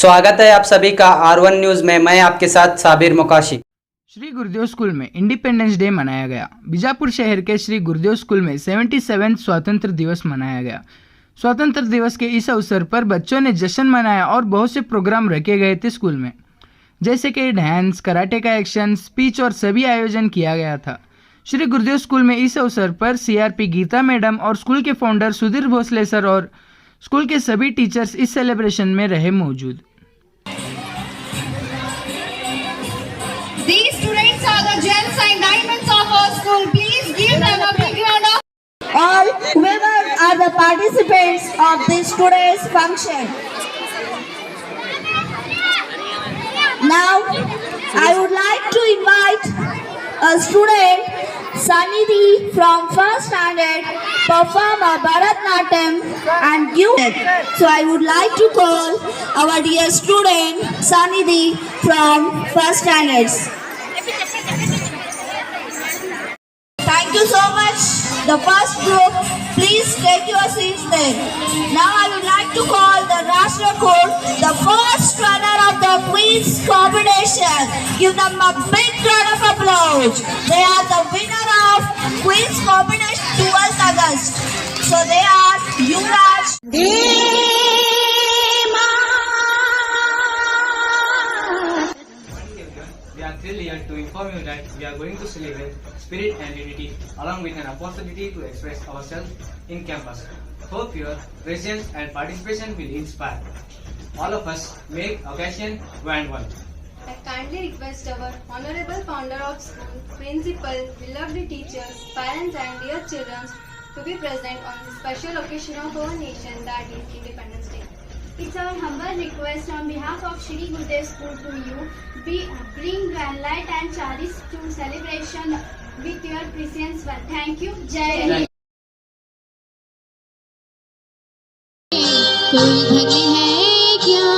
स्वागत है आप सभी का R1 न्यूज में। मैं आपके साथ साबिर मोकाशी। श्री गुरुदेव स्कूल में इंडिपेंडेंस डे मनाया गया। बीजापुर शहर के श्री गुरुदेव स्कूल में 77 स्वतंत्र दिवस मनाया गया। स्वतंत्र दिवस के इस अवसर पर बच्चों ने जश्न मनाया और बहुत से प्रोग्राम रखे गए थे स्कूल में, जैसे कि डांस, कराटे का एक्शन, स्पीच और सभी आयोजन किया गया था। श्री गुरुदेव स्कूल में इस अवसर पर CRP गीता मैडम और स्कूल के फाउंडर सुधीर भोसले सर और स्कूल के सभी टीचर्स इस सेलिब्रेशन में रहे मौजूद। These students are the gems and diamonds of our school. Please give them a big round of applause. All women are the participants of this today's function. Now, I would like to invite a student, Sanidhi from first standard, perform a Bharatanatyam and give it. So I would like to call our dear student, Sanidhi from first standards. Thank you so much. The first group, please take your seats there. Now I would like to call the Rashtra Code, the first runner of the quiz competition. Give them a big round of applause. They are the winner of quiz competition 12th August. So they are Yuvraj. We are thrilled here to inform you that we are going to celebrate spirit and unity along with an opportunity to express ourselves in campus. Hope your presence and participation will inspire all of us, make occasion grand one. I kindly request our honorable founder of school, principal, beloved teachers, parents and dear children to be present on this special occasion of our nation, that is Independence Day. It's our humble request on behalf of Shri Gurudev School to you, bring light and cherish to celebration with your presence. Thank you. Jai. कोई धन है क्या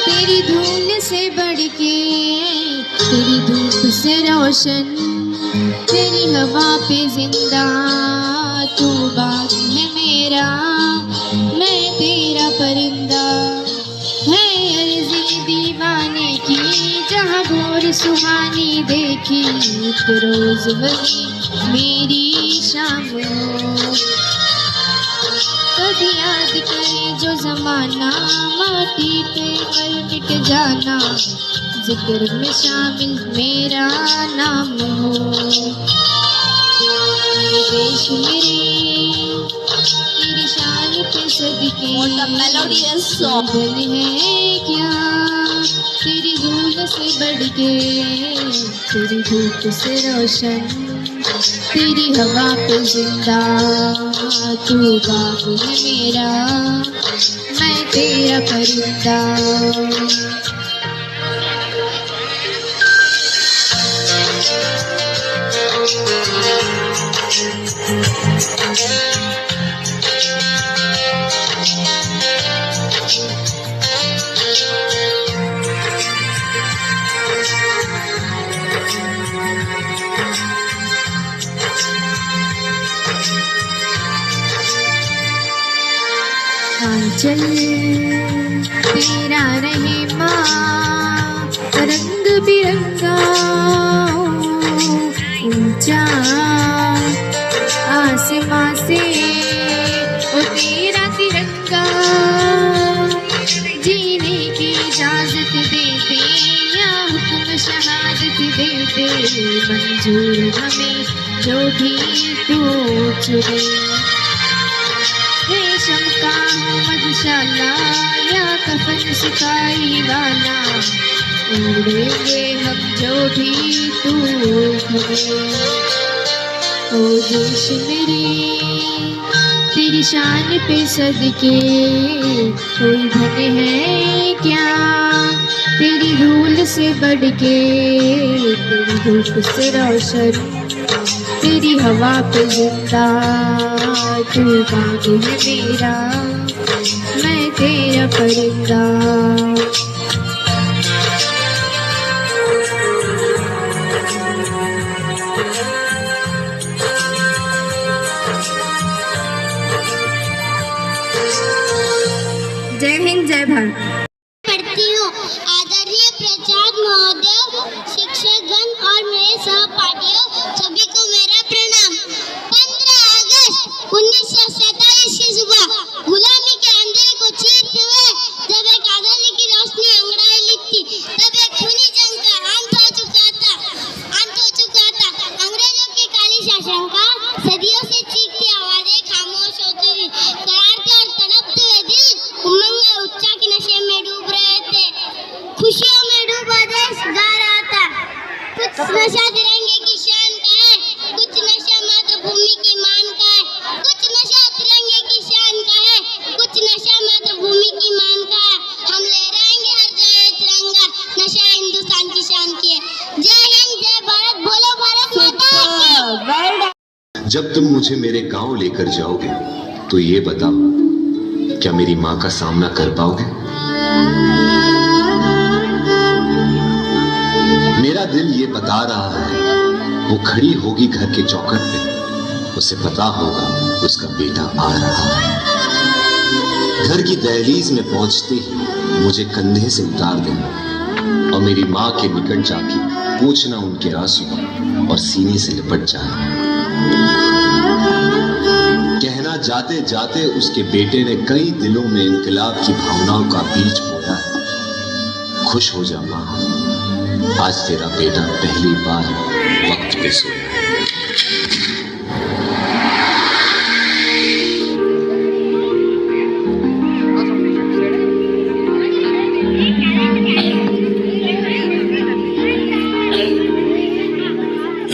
तेरी धूल से बढ़ के, तेरी धूप से रोशन, तेरी हवा पे जिंदा, तू बाग है मेरा, मैं तेरा परिंदा। है अर्ज़ी दीवाने की जहाँ भोर सुहानी देखी, एक रोज वही मेरी शाम हो। कभी याद करे जो जमाना, माटी पे कल मिट जाना, जिक्र में शामिल मेरा नाम हो। देश मेरे तेरी शान पे सदके, Melodious song. धन है क्या तेरी धूल से बढ़ के, तेरी धूप से रोशन, तेरी हवा पे जिंदा, तू बाग है मेरा, मैं तेरा परिंदा। आंचल तेरा रहे माँ, रंग बिरंगा ऊंचा आसमां से ओ तेरा तिरंगा, जीने की इजाजत दे दे या हुक्म शहादत दे दे, मंजूर हमें जो भी तू चुने। रेशम का हो मधुशाला या कफन सिपाही वाला, उड़ेंगे हम जो भी तू हमें। ओ देश मेरे तेरी शान पे सदके, कोई धन है क्या तेरी धूल से बढ़ के, तेरी धूप से रोशन, तेरी हवा पे जिंदा, तू बाग है मेरा, मैं तेरा परिंदा। जय हिंद, जय भारत। शिक्षकगण और मेरे सहपाठियों सभी को मेरा प्रणाम। 15 अगस्त 1947 की सुबह गुलामी के अंधेरे को चीरते हुए जब एक आजादी की रोशनी अंगड़ाई लिखती, तब एक खूनी जंग का अंत हो चुका था। अंग्रेजों की काली शासन का सदियों से चीखती आवाजें खामोश होती थी। करारते और तड़पते हुए दिल उमंग में उत्साह के नशे में डूब रहे थे। खुशियों में डूबा देश गा रहा था। कुछ नशा तिरंगे की शान का है, कुछ नशा मातृभूमि की मान का है। कुछ नशा तिरंगे की शान का है, कुछ नशा मातृभूमि की मान का है। हम लहराएंगे हर जगह तिरंगा, नशा हिंदुस्तान की शान की है। जय हिंद, जय भारत, बोलो भारत माता की। जब तुम मुझे मेरे गांव लेकर जाओगे तो ये बताओ, क्या मेरी माँ का सामना कर पाओगे? मेरा दिल ये बता रहा है, वो खड़ी होगी घर के चौखट पे, उसे पता होगा उसका बेटा आ रहा है। घर की दहलीज में पहुंचते ही मुझे कंधे से उतार देना और मेरी माँ के निकट जाके पोंछना उनके आंसू और सीने से लिपट जाए। कहना जाते जाते उसके बेटे ने कई दिलों में इनकलाब की भावनाओं का बीज बोया है। खुश हो जा माँ, आज तेरा बेटा पहली बार वक्त पे सोया।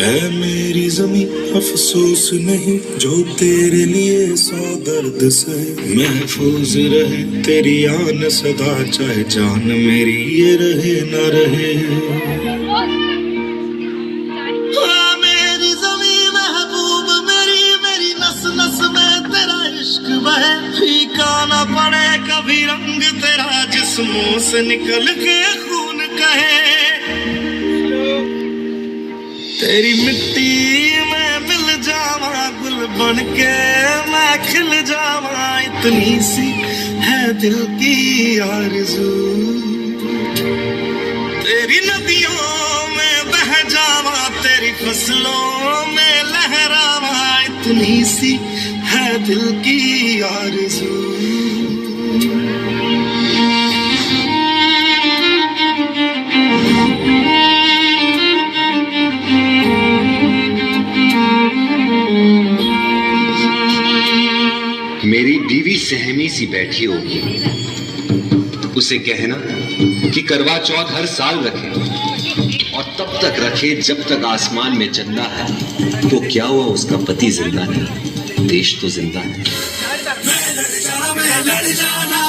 है मेरी जमी अफसोस नहीं, जो तेरे लिए 100 दर्द सहे। महफूज रहे तेरी आन सदा, चाहे जान मेरी ये रहे न रहे। हाँ मेरी जमी महबूब मेरी, मेरी नस नस में तेरा इश्क बहे। फीका न पड़े कभी रंग तेरा, जिस्मों से निकल के खून कहे। तेरी मिट्टी में मिल जावा, गुल बन के मैं खिल जावा। इतनी सी है दिल की आरज़ू, तेरी नदियों में बह जावा, तेरी फसलों में लहरावा। इतनी सी है दिल की आरज़ू। मेरी बीवी सहमी सी बैठी होगी, उसे कहना कि करवा चौथ हर साल रखे, और तब तक रखे जब तक आसमान में चंदा है। तो क्या हुआ, उसका पति जिंदा है, देश तो जिंदा है। मैं लड़ जाना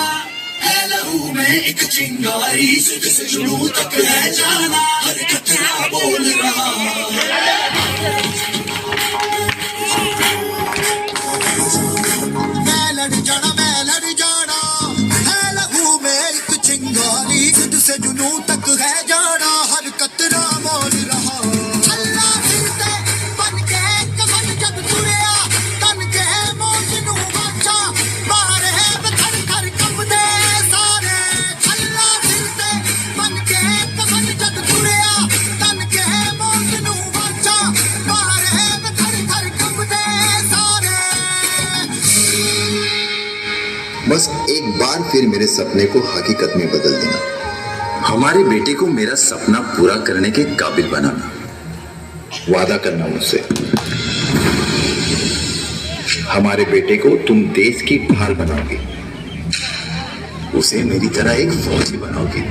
है लहू में एक चिंगारी, सिर से जुनून तक है जाना, हर कतरा बोल रहा। से जुनू तक है जाना, हर कतरा मोल रहा। अल्लाह फिरते बन के कमन जब तुरिया, तन के मौत नू बाचा मारे बखर कर कंबदे सारे। अल्लाह फिरते बन के कमन जब तुरिया, तन के मौत नू बाचा मारे बखर कर कंबदे सारे। बस एक बार फिर मेरे सपने को हकीकत में बदल देना, हमारे बेटे को मेरा सपना पूरा करने के काबिल बनाना। वादा करना मुझसे, हमारे बेटे को तुम देश की ढाल बनाओगे, उसे मेरी तरह एक फौजी बनाओगे।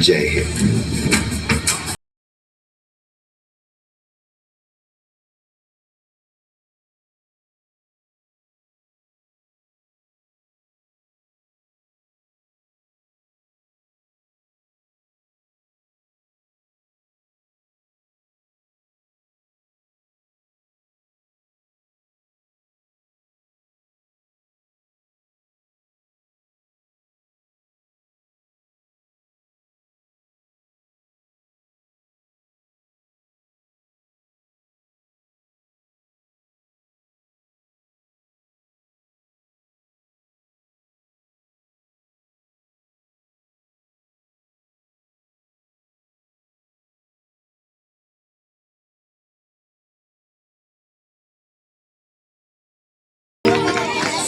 जय हिंद।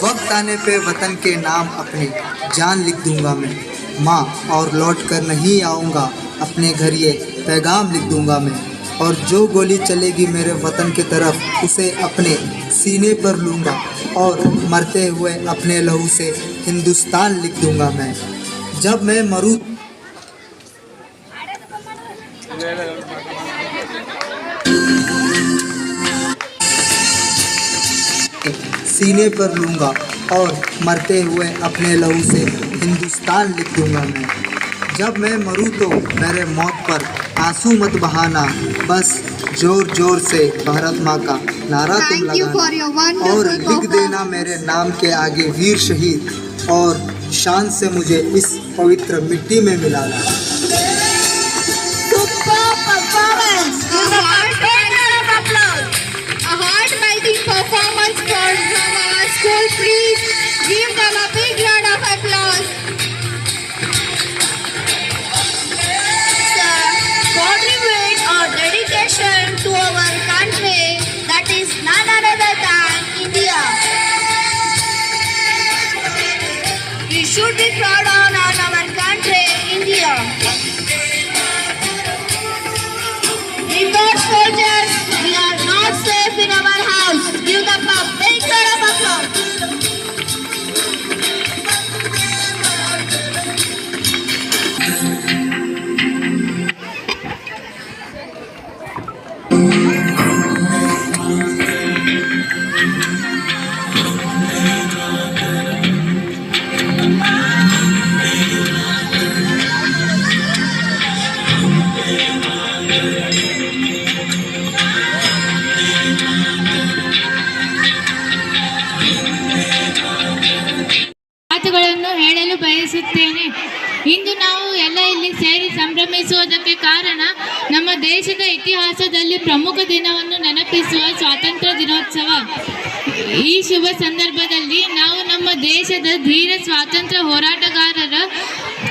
वक्त आने पे वतन के नाम अपनी जान लिख दूंगा मैं, माँ और लौट कर नहीं आऊँगा, अपने घर ये पैगाम लिख दूंगा मैं। और जो गोली चलेगी मेरे वतन की तरफ उसे अपने सीने पर लूँगा, और मरते हुए अपने लहू से हिंदुस्तान लिख दूंगा मैं। जब मैं मरूँ सीने पर लूँगा, और मरते हुए अपने लहू से हिंदुस्तान लिख दूंगा मैं। जब मैं मरूँ तो मेरे मौत पर आंसू मत बहाना, बस जोर जोर से भारत माँ का नारा तुम लगाना, और लिख देना मेरे नाम के आगे वीर शहीद, और शान से मुझे इस पवित्र मिट्टी में मिलाना। Performance from our school, please give them a big round of applause. Sir, contribute our dedication to our country, that is none other than India. We should be proud on our country, India. Without soldiers, we are not safe in our house. Give them a big round of applause. ಮಾತುಗಳನ್ನು ಹೇಳಲು ಬಯಸುತ್ತೇನೆ. ಇಂದು ನಾವು ಎಲ್ಲ ಇಲ್ಲಿ ಸೇರಿ ಸಂಭ್ರಮಿಸುವುದಕ್ಕೆ ಕಾರಣ ನಮ್ಮ ದೇಶದ ಇತಿಹಾಸದಲ್ಲಿ ಪ್ರಮುಖ ದಿನವನ್ನು ನೆನಪಿಸುವ ಸ್ವಾತಂತ್ರ್ಯ ದಿನೋತ್ಸವ. ಈ ಶುಭ ಸಂದರ್ಭದಲ್ಲಿ ನಾವು ನಮ್ಮ ದೇಶದ ಧೀರ ಸ್ವಾತಂತ್ರ್ಯ ಹೋರಾಟಗಾರರ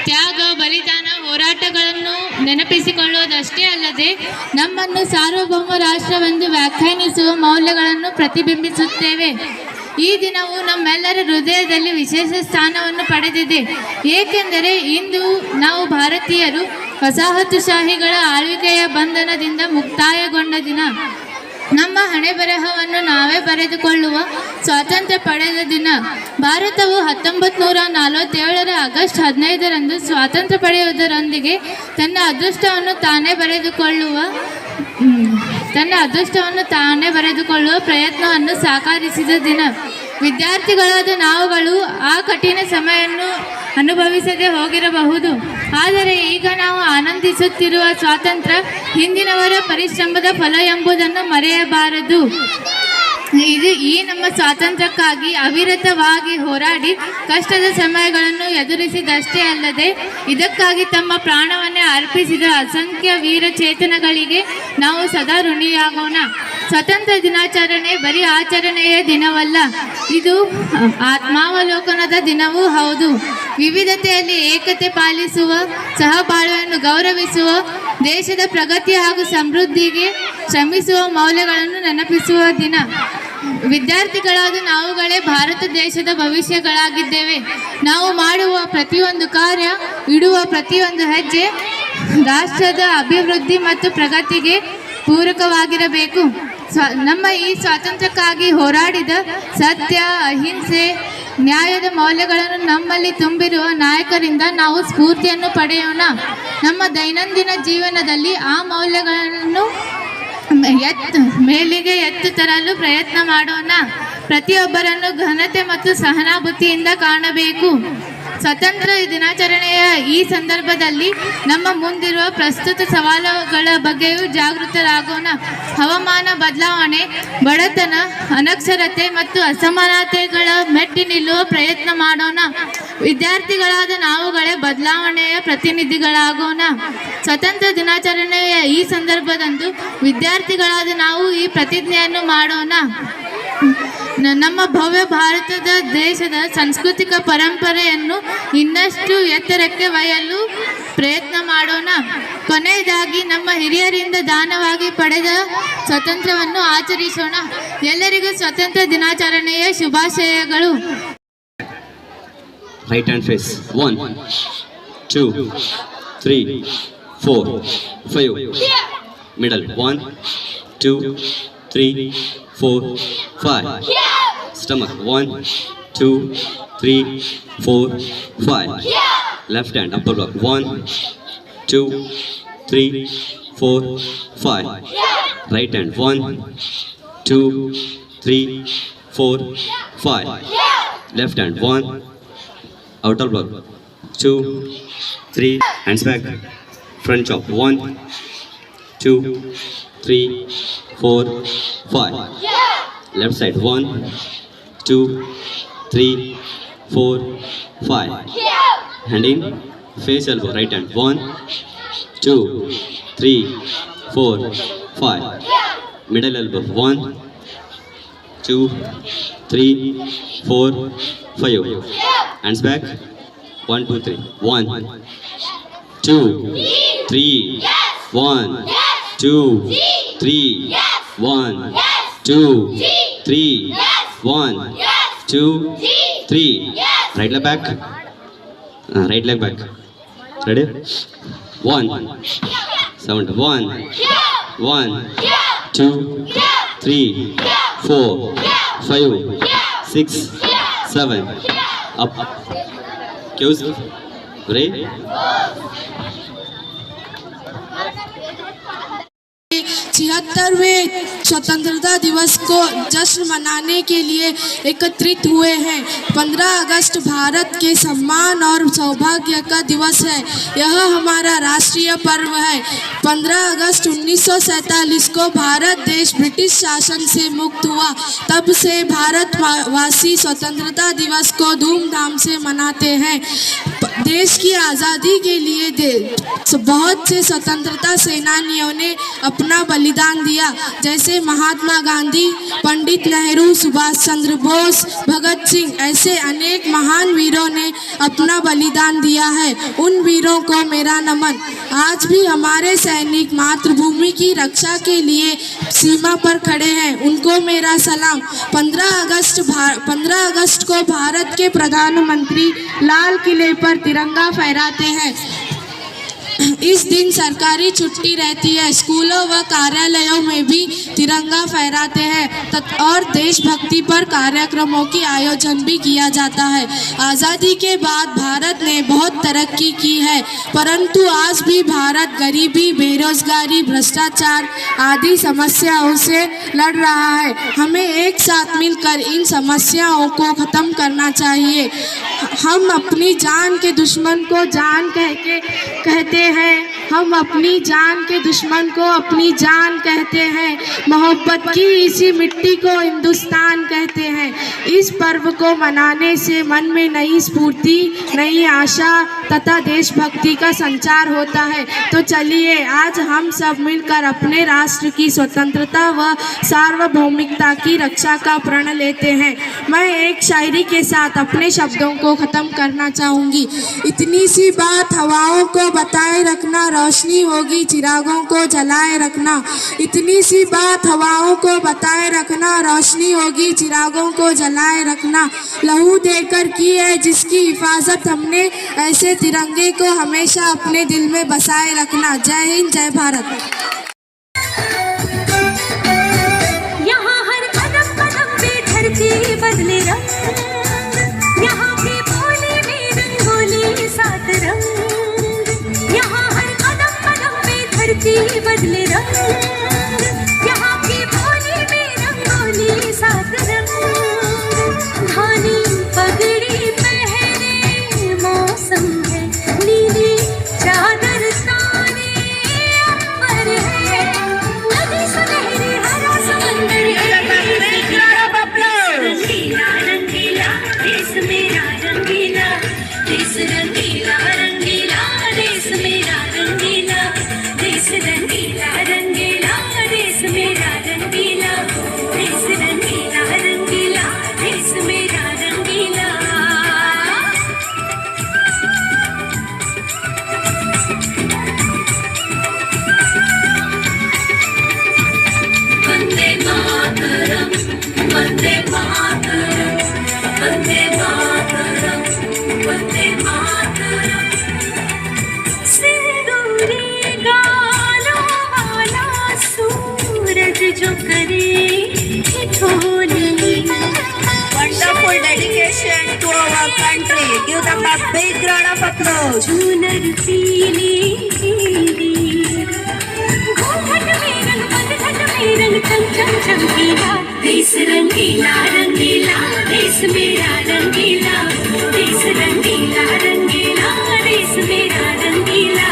ತ್ಯಾಗ, ಬಲಿದಾನ, ಹೋರಾಟಗಳನ್ನು ನೆನಪಿಸಿಕೊಳ್ಳುವುದಷ್ಟೇ ಅಲ್ಲದೆ ನಮ್ಮನ್ನು ಸಾರ್ವಭೌಮ ರಾಷ್ಟ್ರವೆಂದು ವ್ಯಾಖ್ಯಾನಿಸುವ ಮೌಲ್ಯಗಳನ್ನು ಪ್ರತಿಬಿಂಬಿಸುತ್ತೇವೆ. ಈ ದಿನವು ನಮ್ಮೆಲ್ಲರ ಹೃದಯದಲ್ಲಿ ವಿಶೇಷ ಸ್ಥಾನವನ್ನು ಪಡೆದಿದೆ. ಏಕೆಂದರೆ ಇಂದು ನಾವು ಭಾರತೀಯರು ವಸಾಹತುಶಾಹಿಗಳ ಆಳ್ವಿಕೆಯ ಬಂಧನದಿಂದ ಮುಕ್ತಾಯಗೊಂಡ ದಿನ. ನಮ್ಮ ಹಣೆ ಬರಹವನ್ನು ನಾವೇ ಬರೆದುಕೊಳ್ಳುವ ಸ್ವಾತಂತ್ರ್ಯ ಪಡೆದ ದಿನ. ಭಾರತವು 1947 ಆಗಸ್ಟ್ 15ರಂದು ಸ್ವಾತಂತ್ರ್ಯ ಪಡೆಯುವುದರೊಂದಿಗೆ ತನ್ನ ಅದೃಷ್ಟವನ್ನು ತಾನೇ ಬರೆದುಕೊಳ್ಳುವ ಪ್ರಯತ್ನವನ್ನು ಸಾಕಾರಿಸಿದ ದಿನ. ವಿದ್ಯಾರ್ಥಿಗಳಾದ ನಾವುಗಳು ಆ ಕಠಿಣ ಸಮಯವನ್ನು ಅನುಭವಿಸದೆ ಹೋಗಿರಬಹುದು, ಆದರೆ ಈಗ ನಾವು ಆನಂದಿಸುತ್ತಿರುವ ಸ್ವಾತಂತ್ರ್ಯ ಹಿಂದಿನವರ ಪರಿಶ್ರಮದ ಫಲ ಎಂಬುದನ್ನು ಮರೆಯಬಾರದು. ಈ ನಮ್ಮ ಸ್ವಾತಂತ್ರ್ಯಕ್ಕಾಗಿ ಅವಿರತವಾಗಿ ಹೋರಾಡಿ ಕಷ್ಟದ ಸಮಯಗಳನ್ನು ಎದುರಿಸಿದಷ್ಟೇ ಅಲ್ಲದೆ ಇದಕ್ಕಾಗಿ ತಮ್ಮ ಪ್ರಾಣವನ್ನೇ ಅರ್ಪಿಸಿದ ಅಸಂಖ್ಯ ವೀರ ಚೇತನಗಳಿಗೆ ನಾವು ಸದಾ ಋಣಿಯಾಗೋಣ. ಸ್ವಾತಂತ್ರ್ಯ ದಿನಾಚರಣೆ ಬರೀ ಆಚರಣೆಯ ದಿನವಲ್ಲ, ಇದು ಆತ್ಮಾವಲೋಕನದ ದಿನವೂ ಹೌದು. ವಿವಿಧತೆಯಲ್ಲಿ ಏಕತೆ ಪಾಲಿಸುವ, ಸಹಬಾಳ್ವೆಯನ್ನು ಗೌರವಿಸುವ, ದೇಶದ ಪ್ರಗತಿ ಹಾಗೂ ಸಮೃದ್ಧಿಗೆ ಶ್ರಮಿಸುವ ಮೌಲ್ಯಗಳನ್ನು ನೆನಪಿಸುವ ದಿನ. ವಿದ್ಯಾರ್ಥಿಗಳಾದ ನಾವುಗಳೇ ಭಾರತ ದೇಶದ ಭವಿಷ್ಯಗಳಾಗಿದ್ದೇವೆ. ನಾವು ಮಾಡುವ ಪ್ರತಿಯೊಂದು ಕಾರ್ಯ, ಇಡುವ ಪ್ರತಿಯೊಂದು ಹೆಜ್ಜೆ ರಾಷ್ಟ್ರದ ಅಭಿವೃದ್ಧಿ ಮತ್ತು ಪ್ರಗತಿಗೆ ಪೂರಕವಾಗಿರಬೇಕು. ನಮ್ಮ ಈ ಸ್ವಾತಂತ್ರ್ಯಕ್ಕಾಗಿ ಹೋರಾಡಿದ ಸತ್ಯ, ಅಹಿಂಸೆ, ನ್ಯಾಯದ ಮೌಲ್ಯಗಳನ್ನು ನಮ್ಮಲ್ಲಿ ತುಂಬಿರುವ ನಾಯಕರಿಂದ ನಾವು ಸ್ಫೂರ್ತಿಯನ್ನು ಪಡೆಯೋಣ. ನಮ್ಮ ದೈನಂದಿನ ಜೀವನದಲ್ಲಿ ಆ ಮೌಲ್ಯಗಳನ್ನು ಮೇಲಿಗೆ ಎತ್ತು ತರಲು ಪ್ರಯತ್ನ ಮಾಡೋಣ. ಪ್ರತಿಯೊಬ್ಬರನ್ನು ಘನತೆ ಮತ್ತು ಸಹನಾಭೂತಿಯಿಂದ ಕಾಣಬೇಕು. ಸ್ವಾತಂತ್ರ್ಯ ದಿನಾಚರಣೆಯ ಈ ಸಂದರ್ಭದಲ್ಲಿ ನಮ್ಮ ಮುಂದಿರುವ ಪ್ರಸ್ತುತ ಸವಾಲುಗಳ ಬಗ್ಗೆಯೂ ಜಾಗೃತರಾಗೋಣ. ಹವಾಮಾನ ಬದಲಾವಣೆ, ಬಡತನ, ಅನಕ್ಷರತೆ ಮತ್ತು ಅಸಮಾನತೆಗಳ ಮೆಟ್ಟಿ ನಿಲ್ಲುವ ಪ್ರಯತ್ನ ಮಾಡೋಣ. ವಿದ್ಯಾರ್ಥಿಗಳಾದ ನಾವುಗಳೇ ಬದಲಾವಣೆಯ ಪ್ರತಿನಿಧಿಗಳಾಗೋಣ. ಸ್ವಾತಂತ್ರ್ಯ ದಿನಾಚರಣೆಯ ಈ ಸಂದರ್ಭದಂದು ವಿದ್ಯಾರ್ಥಿಗಳಾದ ನಾವು ಈ ಪ್ರತಿಜ್ಞೆಯನ್ನು ಮಾಡೋಣ. ನಮ್ಮ ಭವ್ಯ ಭಾರತದ ದೇಶದ ಸಾಂಸ್ಕೃತಿಕ ಪರಂಪರೆಯನ್ನು ಇನ್ನಷ್ಟು ಎತ್ತರಕ್ಕೆ ಒಯ್ಯಲು ಪ್ರಯತ್ನ ಮಾಡೋಣ. ಕೊನೆಯದಾಗಿ ನಮ್ಮ ಹಿರಿಯರಿಂದ ದಾನವಾಗಿ ಪಡೆದ ಸ್ವಾತಂತ್ರ್ಯವನ್ನು ಆಚರಿಸೋಣ. ಎಲ್ಲರಿಗೂ ಸ್ವಾತಂತ್ರ್ಯ ದಿನಾಚರಣೆಯ ಶುಭಾಶಯಗಳು. Right hand face. 1, 2, 3, 4, 5. Middle. 1, 2, 3, 4, 5. Stomach. 1, 2, 3, 4, 5. Left hand. Upper block. 1, 2, 3, 4, 5. Right hand. 1, 2, 3, 4, 5. Left hand. 1. Outer block. 2, 3. Hands back. Front chop. 1, 2, 3, 4, 5. Left side. 1, 2, 3, 4, 5. Hand in. Face elbow. Right hand. 1, 2, 3, 4, 5. Middle elbow. 1, 2, 3, 4, 5. Hands back. 1, 2, 3. 1, 2, 3. 1, 2, 3. 1, 2, 3. 1, 2, 3. Right leg back. Right leg back. Ready? 1. Sound. 1, 1, 2, 3, 4, 5, 6, 7. Up. Cues. Ready? छिहत्तरवें स्वतंत्रता दिवस को जश्न मनाने के लिए एकत्रित हुए हैं। 15 अगस्त भारत के सम्मान और सौभाग्य का दिवस है। यह हमारा राष्ट्रीय पर्व है। 15 अगस्त 1947 को भारत देश ब्रिटिश शासन से मुक्त हुआ। तब से भारतवासी स्वतंत्रता दिवस को धूमधाम से मनाते हैं। देश की आज़ादी के लिए बहुत से स्वतंत्रता सेनानियों ने अपना बलिदान दिया, जैसे महात्मा गांधी, पंडित नेहरू, सुभाष चंद्र बोस, भगत सिंह। ऐसे अनेक महान वीरों ने अपना बलिदान दिया है। उन वीरों को मेरा नमन। आज भी हमारे सैनिक मातृभूमि की रक्षा के लिए सीमा पर खड़े हैं, उनको मेरा सलाम। 15 अगस्त को भारत के प्रधानमंत्री लाल किले पर तिरंगा फहराते हैं। इस दिन सरकारी छुट्टी रहती है। स्कूलों व कार्यालयों में भी तिरंगा फहराते हैं और देशभक्ति पर कार्यक्रमों की आयोजन भी किया जाता है। आज़ादी के बाद भारत ने बहुत तरक्की की है, परंतु आज भी भारत गरीबी, बेरोजगारी, भ्रष्टाचार आदि समस्याओं से लड़ रहा है। हमें एक साथ मिलकर इन समस्याओं को ख़त्म करना चाहिए। हम अपनी जान के दुश्मन को जान कहते हैं। हम अपनी जान के दुश्मन को अपनी जान कहते हैं। मोहब्बत की इसी मिट्टी को हिंदुस्तान कहते हैं। इस पर्व को मनाने से मन में नई स्फूर्ति, नई आशा तथा देशभक्ति का संचार होता है। तो चलिए आज हम सब मिलकर अपने राष्ट्र की स्वतंत्रता व सार्वभौमिकता की रक्षा का प्रण लेते हैं। मैं एक शायरी के साथ अपने शब्दों को ख़त्म करना चाहूँगी। इतनी सी बात हवाओं को बताए रखना, रोशनी होगी चिरागों को जलाए रखना। इतनी सी बात हवाओं को बताए रखना, रोशनी होगी चिरागों को जलाए रखना। लहू देकर की है जिसकी हिफाजत हमने, ऐसे तिरंगे को हमेशा अपने दिल में बसाए रखना। जय हिंद, जय भारत। यहाँ हर कदम कदम पे धरती बदले रंग, यहाँ की बोली में रंगोली सात रंग। यहाँ हर कदम कदम पे धरती बदले रंग, यहाँ की बोली में रंगोली सात रंग। धानी पगड़ी पहने मौसम है, नीली चादर ताने अंबर है। नदी सुनहरी हरा समंदर रंगीला रंगीला देश मेरा रंगीला, देश रंगीला रंगीला देश मेरा रंगीला, देश रंगीला रंगीला मातरम, वंदे मातरम, वंदे मातरम। सिंदूरी गालों वाला सूरज जो करे ठिठोली। Wonderful dedication to our country. Give them a big round of applause. झूलर पीली पीली, घूंघट में रंग बंधट में रंग चम चम चमकीला। देश रंगीला रंगीला, देश मेरा रंगीला। देश रंगीला रंगीला, देश मेरा रंगीला।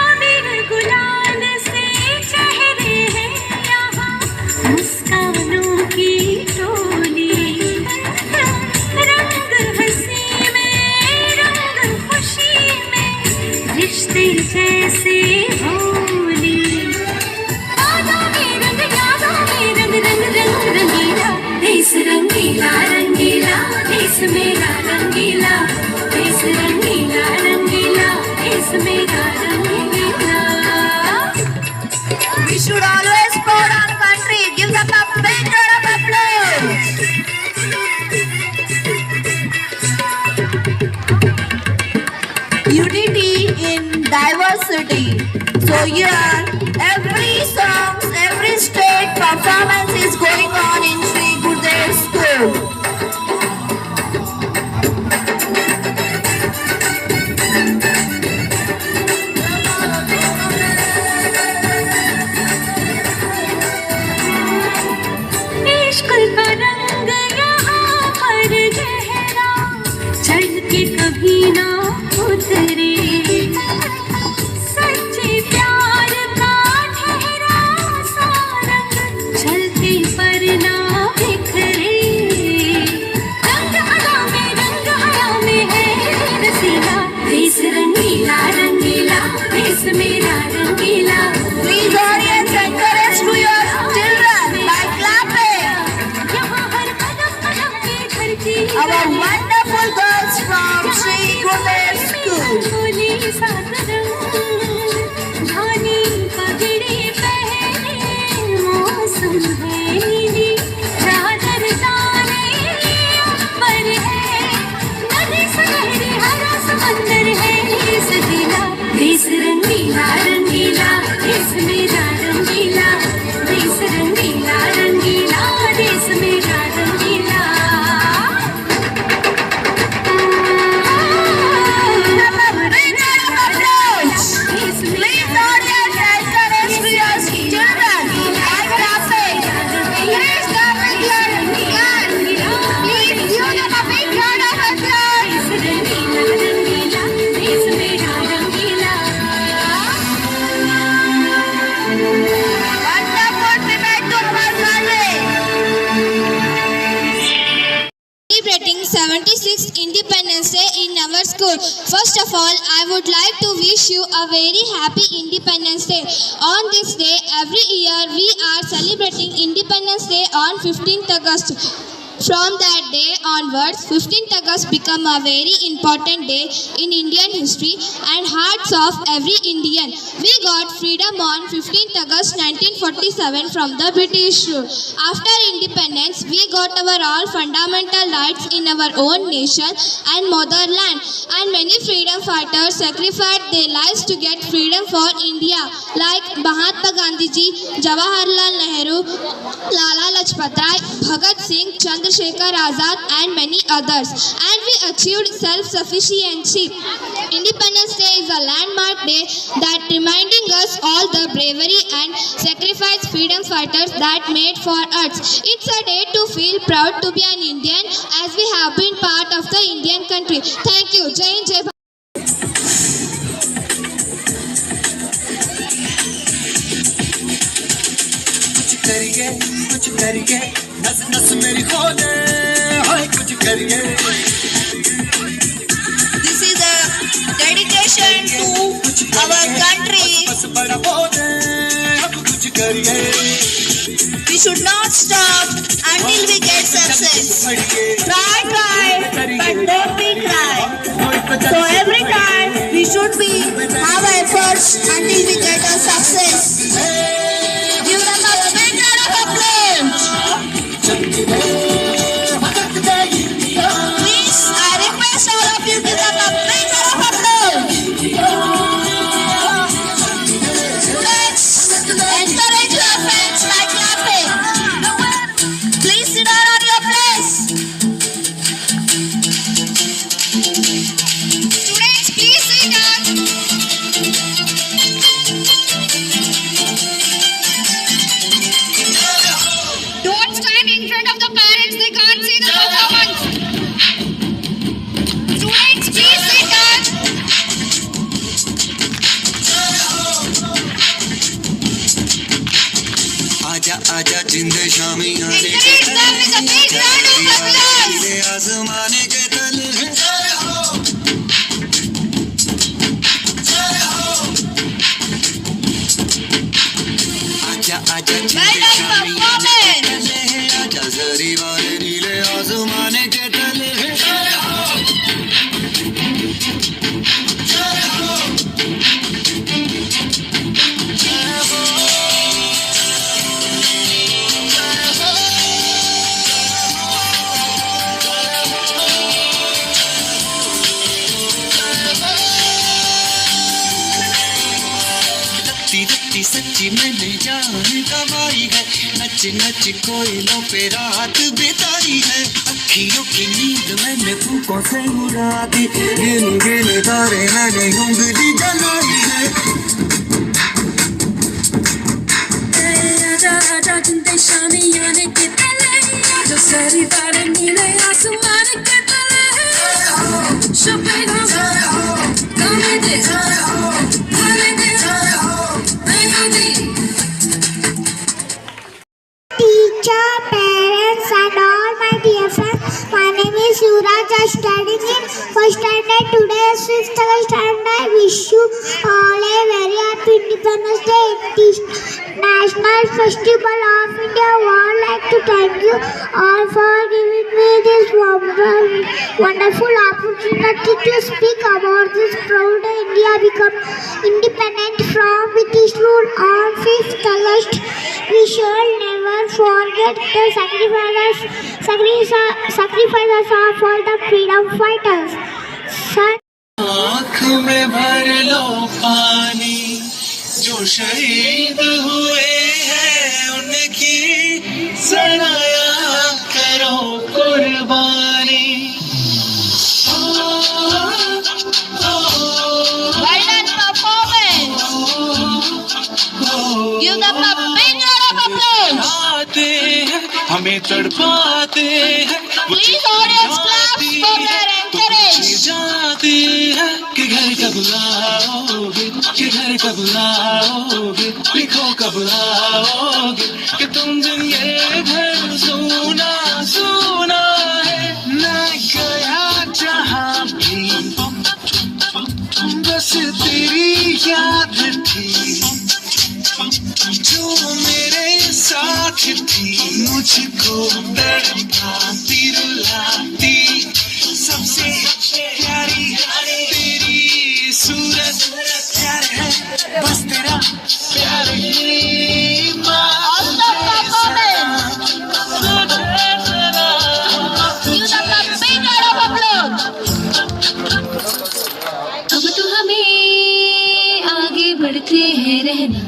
अबीर गुलाल से चेहरे हैं यहाँ, मुस्कानों की टोली। रंग हंसी में रंग खुशी में, रिश्ते जैसे होली। यादों में रंग रंग रंग रंगीला। देश रंगीला रंगीला, देश मेरा रंगीला। देश रंगीला रंगीला, देश मेरा रंगीला। We should always proud our country. Give them a big round of applause. Unity in diversity. So here, every songs, every state performance is going on in Sri Gurudev School. इश्क का रंग यहाँ पर गहरा, चढ़ के कभी ना उतरे। सच्चे प्यार का ठहरा सा रंग, चलते पर ना बिखरे। रंग अदा में रंग हया में है रसीला। देश रंगीला रंगीला, देश मेरा रंगीला। Please audience encourage to your children by clapping. यहाँ हर कदम कदम पे धरती Our wonderful girls from Sri Gurudev School. झोली सात रंग, झानी पगड़ी पहने, मौसम है नीली। चादर ताने ऊपर है, नदी सुनहरी हरा समंदर है सजीला। देश रंगीला रंगीला, देश मेरा रंगीला। देश रंगीला रंगीला, देश मेरा रंगीला। Please audience encourage to your children by clapping. Please clap with your hands. Please give them a big round of applause. रंगीला रंगीला, देश मेरा रंगीला। Wonderful tribute to our country. Celebrating 76th Independence Day in our school. First of all, I would like to wish you a very happy Independence Day. On this day, every year we are celebrating Independence Day on 15th August. From that day onwards, 15th August become a very important day in Indian history and hearts of every Indian. We got freedom on 15th August 1947 from the British rule. After independence, we got our all fundamental rights in our own nation and motherland. And many freedom fighters sacrificed their lives to get freedom for India, like Mahatma Gandhi ji, Jawaharlal Nehru, Lala Lajpat Rai, Bhagat Singh, Chandrasekhar Azad and many others. And we achieved self-sufficiency. Independence Day is a landmark day that reminding us all the bravery and sacrifice freedom fighters that made for us. It's a day to feel proud to be an Indian as we have been part of the Indian country. Thank you. Jai Hind, Jai Bharat. कुछ करिए नस नस मेरी खोले हाय कुछ करिए This is a dedication to our country. बस बड़ा बोले अब कुछ We should not stop until we get success. Try, but don't be cry. So every time we should be have efforts until we get a success. Give them a big round of applause. Please, I request all of you give them a big round of applause. Students, encourage your friends by clapping. Please sit down on your place. Students, please sit down. Don't stand in front of the parents, they can't see the performance. Students, please sit down. आजा आजा जिंद शामी आने Encourage them with a big round of applause. आजमाने के तल आजा आजा जिंद शामी आजा जरी वाले नीले आजमाने के तल रत्ती सच्ची मैंने जान गवाई है नच नच कोयलों पे रात बिताई है अखियों की नींद मैंने फूकों से उड़ा दी गिन गिन तारे मैंने उंगली जलाई है आजा आजा जिंदे शामी आने के तले जो सारी तारे नीले आसमान के तले शबे गाने दे गाने दे Teacher, parents and all my dear friends, my name is Yuvraj. I am studying in first standard. Today is 5th August and I wish you all a very happy Independence Day. It is National Festival of India. I would like to thank you all for giving me this wonderful opportunity to speak about this proud day. India become independent from British rule on 5th August. We shall never forget the sacrifices of all the freedom fighters. आँख में भर लो पानी जो शहीद हुए हैं उनकी सराया करो कुर्बानी Well done performance. Give them a big round of applause. आते हैं हमें तड़पाते हैं Please audience clap for their encourage. जाते हैं कि घर कब लाओगे कि घर कब लाओगे लिखो कब लाओगे कि तुम दिन ये घर सोना सोना है मैं गया जहाँ भी बस तेरी याद थी जो मेरे साथ थी मुझको तड़पाती रुलाती सबसे प्यारी तेरी सूरत प्यार है बस तेरा प्यार ही अब तो हमें आगे बढ़ते हैं रहना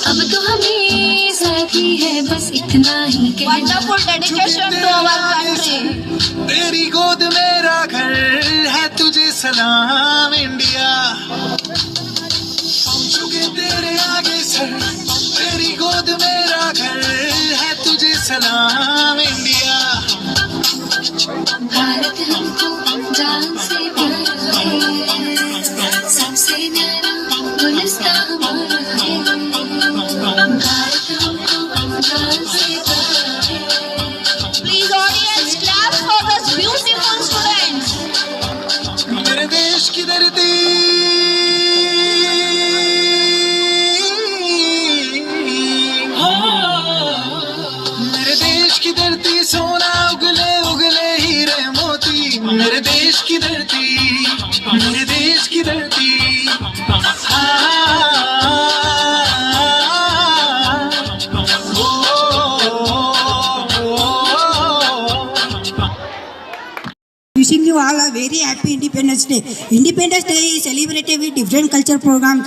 अब तो हमें साथी है बस इतना ही कहना Wonderful dedication to our country. तेरी गोद मेरा घर है तुझे सलाम इंडिया झुके तेरे आगे सर तेरी गोद मेरा घर है तुझे सलाम इंडिया भारत हमको जान से प्यारा है सबसे न्यारा गुलिस्तान हमारा है भारत हमको जान से प्यारा है Please audience clap for those beautiful students. मेरे देश की धरती you all a very happy Independence Day. Independence Day is celebrated with different culture programs,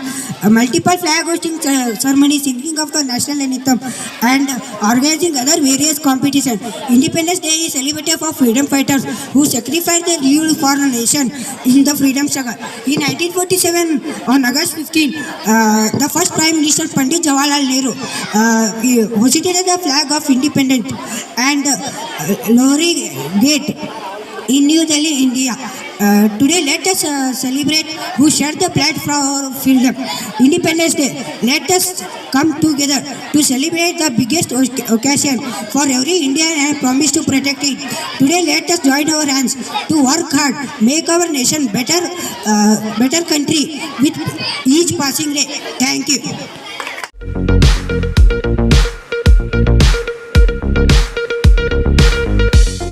multiple flag hosting ceremonies, singing of the national anthem, and organizing other various competitions. Independence Day is celebrated for freedom fighters who sacrificed their lives for the nation in the freedom struggle. In 1947, on August 15, the first Prime Minister Pandit Jawaharlal Nehru hoisted the flag of independence and Lahori Gate in New Delhi, India. Today, let us celebrate who shared the blood for our freedom. Independence Day. Let us come together to celebrate the biggest occasion for every Indian and promise to protect it. Today, let us join our hands to work hard, make our nation better country with each passing day. Thank you.